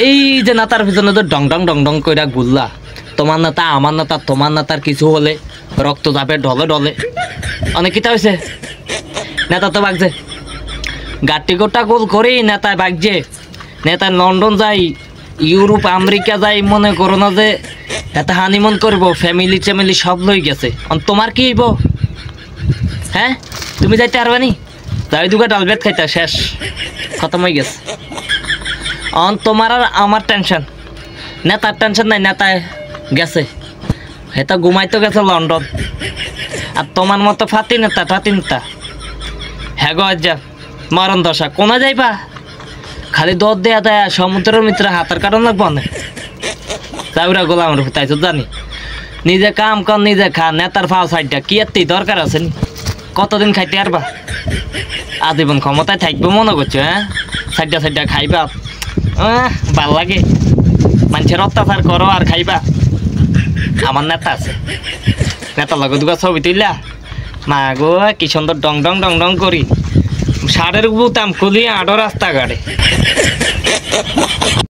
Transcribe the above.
এই যে নেতার পিছনে তো ডং ডং ডং ডং কইরা ঘুরলা, তোমার নেতা আমার নেতা তোমার নেতার কিছু হলে রক্ত চাপে ঢলে ঢলে অনেক কিতা হয়েছে। নেতা তো বাগছে গাটি গোটা গোল করেই নেতায় বাগছে। নেতা লন্ডন যাই ইউরোপ আমেরিকা যাই মনে করো না যে এত হানিমুন করবো, ফ্যামিলি ট্যামিলি সব লই গেছে। তোমার কি হইব? হ্যাঁ তুমি যাইতে পারবে নি? যাই দুগা ডাল ভাত খাইতা শেষ খতম হয়ে গেছে। তোমার আর আমার টেনশন, নেতার টেনশন নাই, নেতায় গেছে হেতা ঘুমাইতে গেছে লন্ডন। আর তোমার মতো ফাতি নেতা হ্যাঁ গো যা মরণ দশা কোনা যাইবা? খালি দর দেয়া দেয় সমুদ্রের মিত্র হাতের কারণ লাগবো না। যাইরা গোলাম তাই তো জানি, নিজে কাম কর নিজে খা। নেতার ফাও সাইডটা কি এত দরকার আছে নি? কতদিন খাইতে পারবা? আজীবন ক্ষমতায় থাকবো মনে করছো? হ্যাঁ সাইডটা খাইবা, ভাল লাগে। মানুষের অত্যাচার করো আর খাইবা। আমার নেতা আছে, নেতার লগে দুগা ছবি তুললা মা গো কি সুন্দর ডং ডং ডং ডং করি সারের বুতাম খুলি আডো রাস্তাঘাটে।